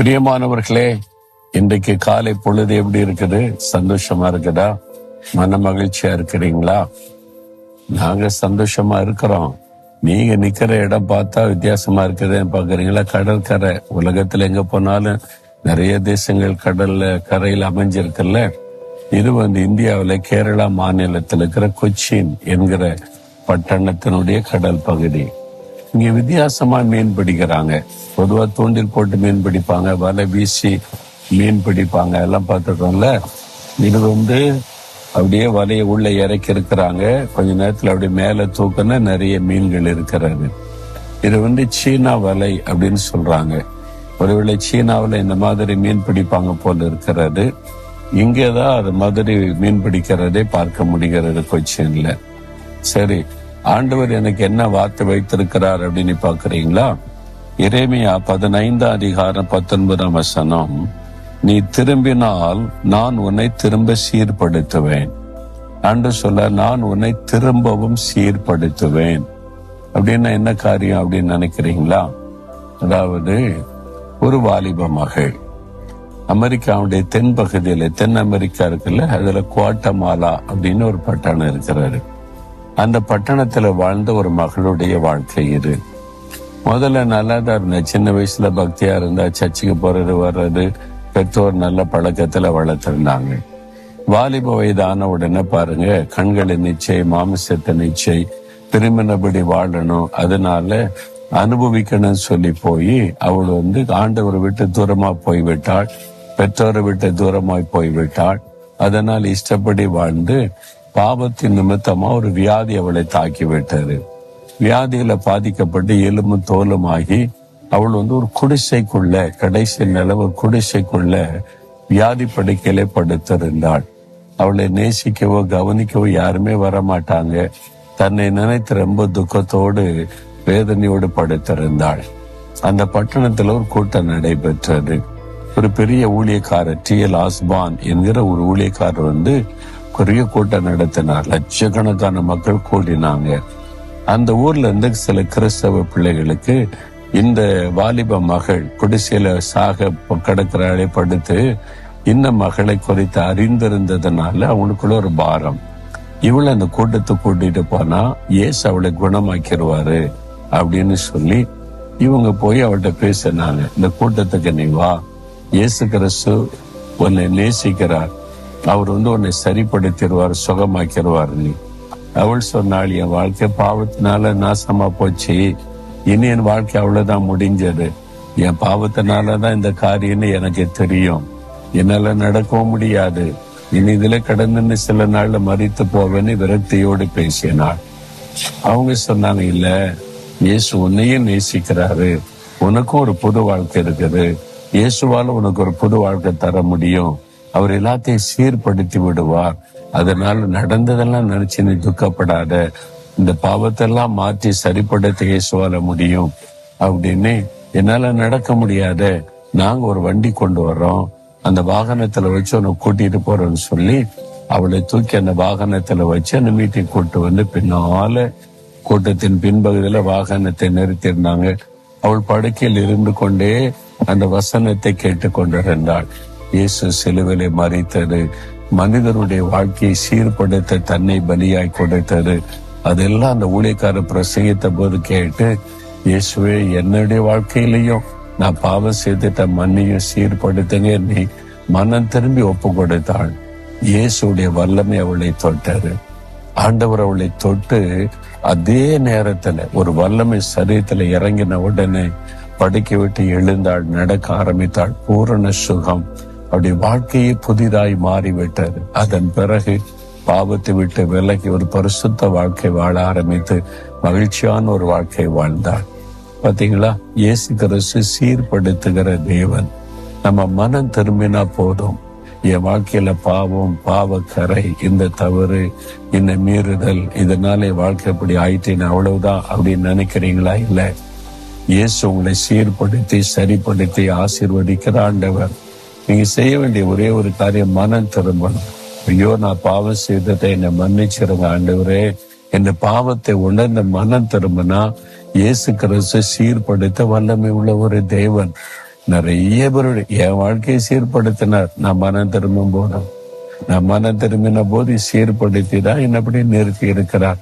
பிரியமானவர்களே, இன்றைக்கு காலை பொழுது எப்படி இருக்குது? சந்தோஷமா இருக்குதா? மன மகிழ்ச்சியா இருக்கிறீங்களா? நாங்க சந்தோஷமா இருக்கிறோம். நீங்க நிக்கிற இடம் பார்த்தா வித்தியாசமா இருக்குதுன்னு பாக்குறீங்களா? கடற்கரை. உலகத்துல எங்க போனாலும் நிறைய தேசங்கள் கரையில் அமைஞ்சிருக்குல்ல. இது இந்தியாவில கேரளா மாநிலத்தில் இருக்கிற கொச்சின் என்கிற பட்டணத்தினுடைய கடல் பகுதி. இங்க வித்தியாசமா மீன் பிடிக்கிறாங்க. பொதுவா தூண்டில் போட்டு மீன் பிடிப்பாங்க, வலை வீசி மீன் பிடிப்பாங்க, எல்லாம் பார்த்துட்டோம்ல. இது அப்படியே வலையை உள்ள இறக்கி இருக்கிறாங்க. கொஞ்ச நேரத்துல அப்படியே மேல தூக்குனா நிறைய மீன்கள் இருக்கிறது. இது சீனா வலை அப்படின்னு சொல்றாங்க. ஒருவேளை சீனாவில் இந்த மாதிரி மீன் பிடிப்பாங்க போல இருக்கிறது. இங்கேதான் அது மாதிரி மீன் பிடிக்கிறதே பார்க்க முடிகிறது கொச்சின்ல. சரி, ஆண்டவர் எனக்கு என்ன வார்த்தை வைத்திருக்கிறார் அப்படின்னு பாக்குறீங்களா? எரேமியா 15:19 நீ திரும்பினால் நான் உன்னை திரும்ப சீர்படுத்துவேன். ஆண்டு சொல்ல, நான் உன்னை திரும்பவும் சீர்படுத்துவேன். அப்படின்னா என்ன காரியம் அப்படின்னு நினைக்கிறீங்களா? அதாவது ஒரு வாலிப மகள் அமெரிக்காவுடைய தென் பகுதியில, தென் அமெரிக்கா இருக்குல்ல, அதுல குவாட்டமாலா அப்படின்னு ஒரு பட்டணம் இருக்கிறாரு. அந்த பட்டணத்துல வாழ்ந்த ஒரு மகளுடைய வாழ்க்கை இது. முதல்ல நல்லா தான் இருந்த. சின்ன வயசுல பக்தியா இருந்தா, சர்ச்சுக்கு போறது வர்றது, பெற்றோர் நல்ல பழக்கத்துல வளர்த்திருந்தாங்க. வாலிப வயதான உடனே பாருங்க, கண்களின் நிச்சை, மாமிசத்தை நிச்சை, திரும்பினபடி வாழணும், அதனால அனுபவிக்கணும்னு சொல்லி போய் அவள் ஆண்டவரை விட்டு தூரமா போய்விட்டாள், பெற்றோரை விட்டு தூரமாய் போய்விட்டாள். அதனால் இஷ்டப்படி வாழ்ந்து பாவத்தின் நிமித்தமா ஒரு வியாதி அவளை தாக்கி விட்டாரு. வியாதியில பாதிக்கப்பட்டு எலும்பு தோலுமாகி அவள் ஒரு குடிசைக்குள்ள, கடைசி நில ஒரு குடிசைக்குள்ள வியாதி படுக்கையிலே படுத்திருந்தாள். அவளை நேசிக்கவோ கவனிக்கவோ யாருமே வரமாட்டாங்க. தன்னை நினைத்து ரொம்ப துக்கத்தோடு வேதனையோடு படுத்திருந்தாள். அந்த பட்டணத்துல ஒரு கூட்டம் நடைபெற்றது. ஒரு பெரிய ஊழியக்காரர் T.L. ஆஸ்பான் என்கிற ஒரு ஊழியக்காரர் பெரிய கூட்டம் நடத்தினார். லட்சக்கணக்கான மக்கள் கூடினாங்க. அந்த ஊர்ல இருந்து சில கிறிஸ்தவ பிள்ளைகளுக்கு இந்த வாலிப மகள் குடிசையில சாக கடற்கரையாலே படுத்து இந்த மகளை குறித்து அறிந்திருந்ததுனால அவனுக்குள்ள ஒரு பாரம். இவளை அந்த கூட்டத்தை கூட்டிட்டு போனா ஏசு அவளை குணமாக்கிடுவாரு அப்படின்னு சொல்லி இவங்க போய் அவள்கிட்ட பேசினாங்க. இந்த கூட்டத்துக்கு நீ வா, இயேசு கிறிஸ்து உன்னை நேசிக்கிறார், அவர் உன்னை சரிப்படுத்திடுவார், சுகமாக்கிடுவார். நீ அவள் சொன்னாள், என் வாழ்க்கை பாவத்தினால நாசமா போச்சு, இனி என் வாழ்க்கை அவ்வளவுதான் முடிஞ்சது. என் பாவத்தினாலதான் இந்த காரியம்னு எனக்கு தெரியும், என்னால நடக்கவும் முடியாது, இனி இதுல கடந்து சில நாள்ல மரித்து போவேன்னு விரக்தியோடு பேசினாள். அவங்க சொன்னாங்க, இல்ல, இயேசு உன்னையும் நேசிக்கிறாரு, உனக்கும் ஒரு புது வாழ்க்கை இருக்குது, இயேசுவால உனக்கு ஒரு புது வாழ்க்கை தர முடியும், அவர் எல்லாத்தையும் சீர்படுத்தி விடுவார், அதனால நடந்ததெல்லாம் நினைச்சு நீ துக்கப்படாத, இந்த பாவத்தெல்லாம் மாற்றி சரிப்படுத்த இயேசுவால முடியும் அப்படின்னு. என்னால நடக்க முடியாத, நாங்க ஒரு வண்டி கொண்டு வர்றோம், அந்த வாகனத்துல வச்சு உன்னை கூட்டிட்டு போறோம்னு சொல்லி அவளை தூக்கி அந்த வாகனத்துல வச்சு அந்த மீட்டிங் கூட்டு பின்னால கூட்டத்தின் பின்பகுதியில வாகனத்தை நிறுத்தியிருந்தாங்க. அவள் படுக்கையில் இருந்து கொண்டே அந்த வசனத்தை கேட்டுக்கொண்டிருந்தாள். இயேசு சிலுவிலை மரித்தது, மனிதனுடைய வாழ்க்கையை சீர்படுத்த தன்னை பலியாய் கொடுத்தது, அதெல்லாம் அந்த ஊழியக்காரர் பிரசங்கித்த போது கேட்டு, இயேசுவே, என்னுடைய வாழ்க்கையிலையும் நான் பாவம் செய்துட்ட, மண்ணையும் சீர்படுத்துங்க, நீ மனம் திரும்பி ஒப்பு கொடுத்தாள். இயேசுடைய வல்லமை அவளை தொட்டாரு. ஆண்டவர் அவளை தொட்டு அதே நேரத்துல ஒரு வல்லமை சரீரத்துல இறங்கின உடனே படுக்கை விட்டு எழுந்தாள், நடக்க ஆரம்பித்தாள். பூரண சுகம். அப்படி வாழ்க்கையே புதிதாய் மாறிவிட்டது. அதன் பிறகு பாவத்தை விட்டு விலகி ஒரு பரிசுத்த வாழ்க்கை வாழ ஆரம்பித்து மகிழ்ச்சியான ஒரு வாழ்க்கை வாழ்ந்தாள். பாத்தீங்களா, இயேசு கிறிஸ்து சீர்படுத்துகிற தேவன். நம்ம மனம் திரும்பினா போதும். என் வாழ்க்கையில பாவம், பாவக்கரை, இந்த தவறு, இந்த மீறுதல், இதனால என் வாழ்க்கை இப்படி ஆயிட்டேன்னு அவ்வளவுதான் அப்படின்னு நினைக்கிறீங்களா? இல்ல, இயேசு உங்களை சீர்படுத்தி சரிப்படுத்தி ஆசீர்வதிக்கிற ஆண்டவர். நீங்க செய்ய வேண்டிய ஒரே ஒரு காரியம், மனம் திரும்பணும். ஐயோ, நான் பாவம் செய்ததை என்னை மன்னிச்சிருங்க ஆண்டவரே, இந்த பாவத்தை உணர்ந்த மனம் திரும்பினா இயேசு கிறிஸ்து சீர்படுத்த வல்லமை உள்ள ஒரு தேவன். நிறைய பேருடைய என் வாழ்க்கையை சீர்படுத்தினார். நான் மனம் திரும்பும் போதும், நான் மனம் திரும்பின போது சீர்படுத்தி தான் என்னப்படி நிறுத்தி இருக்கிறார்.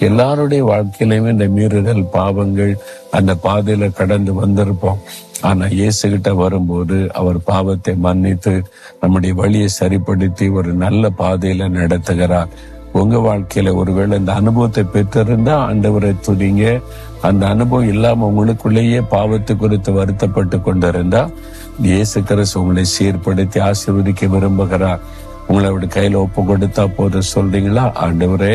எல்லாருடைய வாழ்க்கையிலுமே இந்த மீறுதல் பாவங்கள் அந்த பாதையில கடந்து வந்திருப்போம். ஆனா இயேசுகிட்ட வரும்போது அவர் பாவத்தை மன்னித்து நம்முடைய வழியை சரிப்படுத்தி ஒரு நல்ல பாதையில நடத்துகிறார். உங்க வாழ்க்கையில ஒருவேளை இந்த அனுபவத்தை பெற்றிருந்தா ஆண்டவரை துதிங்க. அந்த அனுபவம் இல்லாம உங்களுக்குள்ளேயே பாவத்தை குறித்து வருத்தப்பட்டு கொண்டிருந்தா இயேசு கிறிஸ்து உங்களை சீர்படுத்தி ஆசீர்வதிக்க விரும்புகிறார். உங்களை அப்படி கையில ஒப்பு கொடுத்தா போதும். சொல்றீங்களா, ஆண்டவரே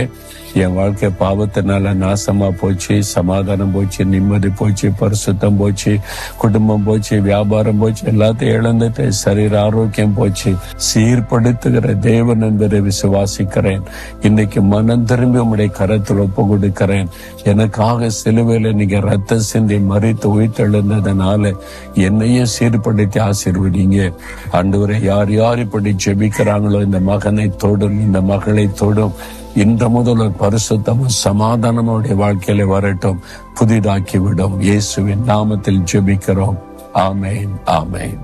என் வாழ்க்கை பாவத்தினால நாசமா போச்சு, சமாதானம் போச்சு, நிம்மதி போச்சு, பரிசுத்தம் போச்சு, குடும்பம் போச்சு, வியாபாரம் போச்சு, எல்லாத்தையும் இழந்துட்டு சரீர ஆரோக்கியம் போச்சு. சீர்படுத்துகிற தேவன் என்பதை விசுவாசிக்கிறேன். இன்னைக்கு மனம் திரும்பி உங்களுடைய கரத்தில் ஒப்பு கொடுக்கிறேன். எனக்காக சிலுவையில நீங்க ரத்தம் சிந்தி மறித்து உயிர்த்தெழுந்ததுனால என்னையும் சீர்படுத்தி ஆசீர்வதிங்க. ஆண்டவரே, யார் யார் இப்படி ஜெபிக்கிறாங்களோ இந்த மகனை தொடும், இந்த மகளை தொடும். இன்று முதல் ஒரு பரிசுத்தமும் சமாதானமுடைய வாழ்க்கையில வரட்டும், புதிதாக்கி விடும். இயேசுவின் நாமத்தில் ஜெபிக்கிறோம். ஆமேன், ஆமேன்.